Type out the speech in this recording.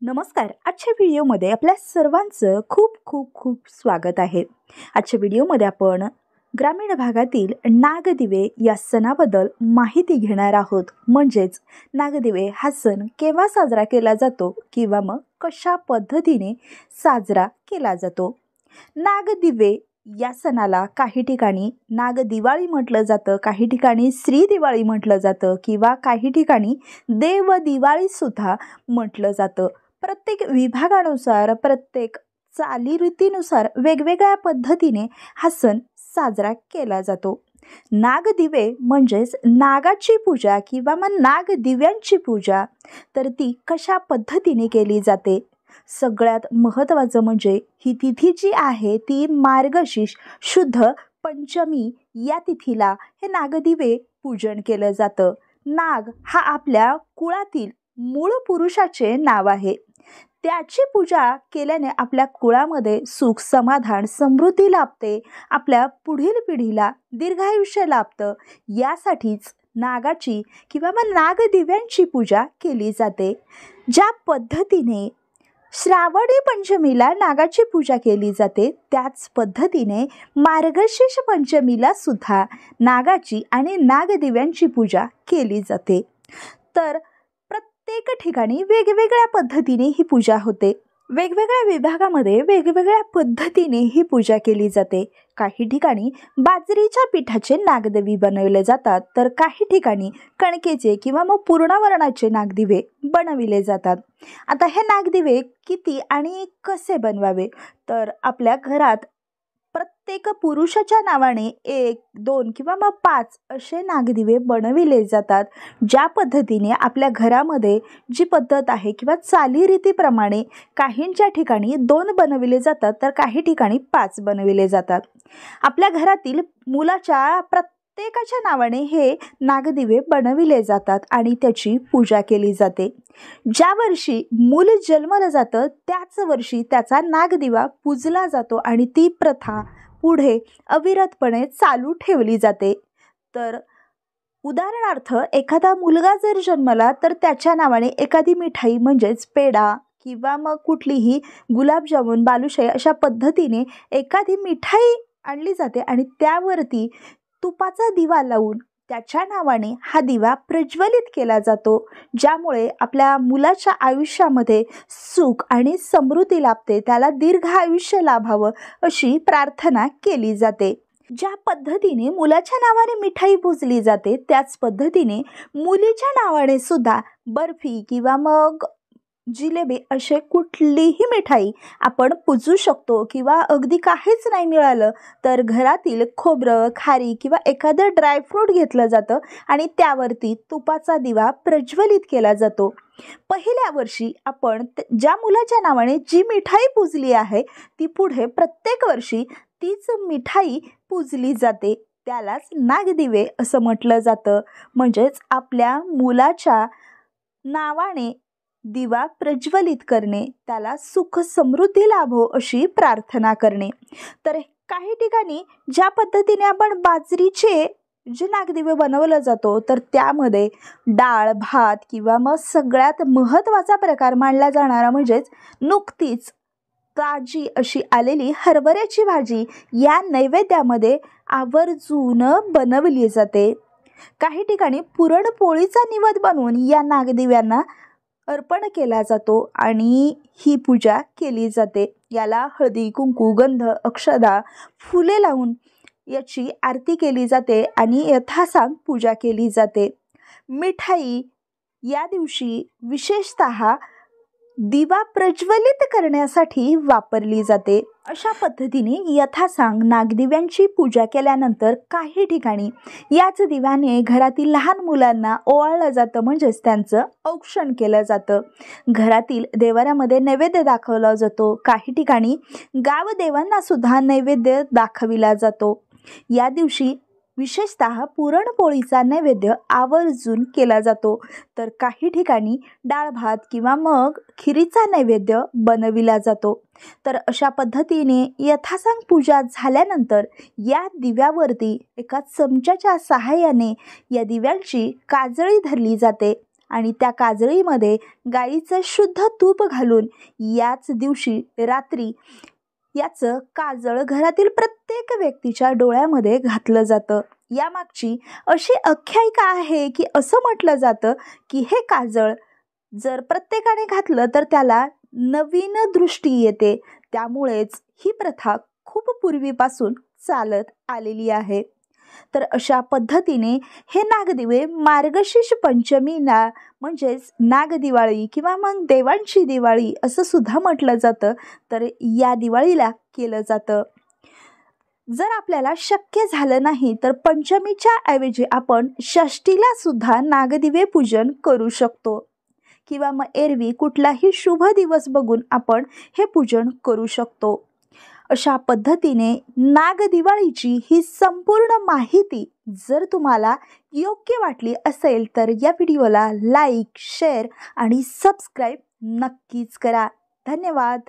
नमस्कार. आजच्या व्हिडिओमध्ये आपल्या सर्वांचं खूप खूप खूप स्वागत आहे. आजच्या व्हिडिओमध्ये आपण ग्रामीण भागातील नागदिवे या सणाबद्दल माहिती घेणार आहोत. म्हणजेच नागदिवे हा सण केव्हा साजरा केला जातो किंवा मग कशा पद्धतीने साजरा केला जातो. नागदिवे या सणाला काही ठिकाणी नागदिवाळी म्हटलं जातं, काही ठिकाणी श्री दिवाळी म्हटलं जातं किंवा काही ठिकाणी देव दिवाळी सुद्धा म्हटलं जातं. प्रत्येक विभागानुसार प्रत्येक चालीरीतीनुसार वेगवेगळ्या पद्धतीने हा सण साजरा केला जातो. नागदिवे म्हणजेच नागाची पूजा किंवा मग नागदिव्यांची पूजा, तर ती कशा पद्धतीने केली जाते. सगळ्यात महत्त्वाचं म्हणजे ही तिथी जी आहे ती मार्गशीर्ष शुद्ध पंचमी या तिथीला हे नागदिवे पूजन केलं जातं. नाग हा आपल्या कुळातील मूळ पुरुषाचे नाव आहे. त्याची पूजा केल्याने आपल्या कुळामध्ये सुख समाधान समृद्धी लाभते, आपल्या पुढील पिढीला दीर्घायुष्य लाभतं. यासाठीच नागाची किंवा मग नागदिव्यांची पूजा केली जाते. ज्या पद्धतीने श्रावणी पंचमीला नागाची पूजा केली जाते, त्याच पद्धतीने मार्गशीर्ष पंचमीला सुद्धा नागाची आणि नागदिव्यांची पूजा केली जाते. तर प्रत्येक ठिकाणी वेगवेगळ्या पद्धतीने ही पूजा होते. वेगवेगळ्या विभागामध्ये वेगवेगळ्या पद्धतीने ही पूजा केली जाते. काही ठिकाणी बाजरीच्या पिठाचे नागदिवे बनवले जातात, तर काही ठिकाणी कणकेचे किंवा मग पूर्णवर्णाचे नागदिवे बनविले जातात. आता हे नागदिवे किती आणि कसे बनवावे, तर आपल्या घरात प्रत्येक पुरुषाच्या नावाने 1, 2 किंवा मग 5 असे नागदिवे बनविले जातात. ज्या पद्धतीने आपल्या घरामध्ये जी पद्धत आहे किंवा चालीरीतीप्रमाणे काहींच्या ठिकाणी 2 बनविले जातात, तर काही ठिकाणी 5 बनविले जातात. आपल्या घरातील मुलाच्या प्रत्येकाच्या नावाने हे नागदिवे बनविले जातात आणि त्याची पूजा केली जाते. ज्या वर्षी मूल जन्मलं जातं त्याच वर्षी त्याचा नागदिवा पूजला जातो आणि ती प्रथा पुढे अविरतपणे चालू ठेवली जाते. तर उदाहरणार्थ एखादा मुलगा जर जन्मला तर त्याच्या नावाने एखादी मिठाई म्हणजेच पेढा किंवा मग कुठलीही गुलाबजामुन बालुशाही अशा पद्धतीने एखादी मिठाई आणली जाते आणि त्यावरती तुपाचा दिवा लावून त्याच्या नावाने हा दिवा प्रज्वलित केला जातो. ज्यामुळे आपल्या मुलाच्या आयुष्यामध्ये सुख आणि समृद्धी लाभते, त्याला दीर्घ आयुष्य लाभावं अशी प्रार्थना केली जाते. ज्या पद्धतीने मुलाच्या नावाने मिठाई पूजली जाते त्याच पद्धतीने मुलीच्या नावाने सुद्धा बर्फी किंवा मग जिलेबी असे कुठलीही मिठाई आपण पूजू शकतो. किंवा अगदी काहीच नाही मिळालं तर घरातील खोबरं, खारी किंवा एखादं ड्रायफ्रूट घेतलं जातं आणि त्यावरती तुपाचा दिवा प्रज्वलित केला जातो. पहिल्या वर्षी आपण ज्या मुलाच्या नावाने जी मिठाई पूजली आहे ती पुढे प्रत्येक वर्षी तीच मिठाई पूजली जाते. त्यालाच नागदिवे असं म्हटलं जातं. म्हणजेच आपल्या मुलाच्या नावाने दिवा प्रज्वलित करणे, त्याला सुख समृद्धी लाभो अशी प्रार्थना करणे. तर काही ठिकाणी ज्या पद्धतीने आपण बाजरीचे जे नागदिवे बनवलं जातो तर त्यामध्ये डाळ भात किंवा मग सगळ्यात महत्त्वाचा प्रकार मानला जाणारा म्हणजेच नुकतीच ताजी अशी आलेली हरभऱ्याची भाजी या नैवेद्यामध्ये आवर्जून बनवली जाते. काही ठिकाणी पुरणपोळीचा निवेद बनवून या नागदिव्यांना अर्पण केला जातो आणि ही पूजा केली जाते. याला हळदी कुंकू गंध अक्षदा फुले लावून याची आरती केली जाते आणि यथासांग पूजा केली जाते. मिठाई या दिवशी विशेषतः दिवा प्रज्वलित करण्यासाठी वापरली जाते. अशा पद्धतीने यथासांग नागदिव्यांची पूजा केल्यानंतर काही ठिकाणी याच दिव्याने घरातील लहान मुलांना ओवाळलं जातं, म्हणजेच त्यांचं औक्षण केलं जातं. घरातील देवाऱ्यामध्ये नैवेद्य दाखवला जातो. काही ठिकाणी गावदेवांना सुद्धा नैवेद्य दाखविला जातो. या दिवशी विशेषतः पुरणपोळीचा नैवेद्य आवर्जून केला जातो. तर काही ठिकाणी डाळ भात किंवा मग खिरीचा नैवेद्य बनविला जातो. तर अशा पद्धतीने यथासांग पूजा झाल्यानंतर या दिव्यावरती एका चमच्याच्या सहाय्याने या दिव्यांची काजळी धरली जाते आणि त्या काजळीमध्ये गाईचं शुद्ध तूप घालून याच दिवशी रात्री याचं काजळ घरातील प्रत्येक व्यक्तीच्या डोळ्यामध्ये घातलं जातं. यामागची अशी आख्यायिका आहे की असं म्हटलं जातं की हे काजळ जर प्रत्येकाने घातलं तर त्याला नवीन दृष्टी येते. त्यामुळेच ही प्रथा खूप पूर्वीपासून चालत आलेली आहे. तर अशा पद्धतीने हे नागदिवे मार्गशीर्ष पंचमीला म्हणजेच नागदिवाळी किंवा मग देवांची दिवाळी असं सुद्धा म्हटलं जातं, तर या दिवाळीला केलं जातं. जर आपल्याला शक्य झालं नाही तर पंचमीच्या ऐवजी आपण षष्टीला सुद्धा नागदिवे पूजन करू शकतो किंवा मग एरवी कुठलाही शुभ दिवस बघून आपण हे पूजन करू शकतो. अशा पद्धतीने नागदिवाळीची ही संपूर्ण माहिती जर तुम्हाला योग्य वाटली असेल तर या व्हिडिओला लाईक, शेअर आणि सबस्क्राईब नक्कीच करा. धन्यवाद.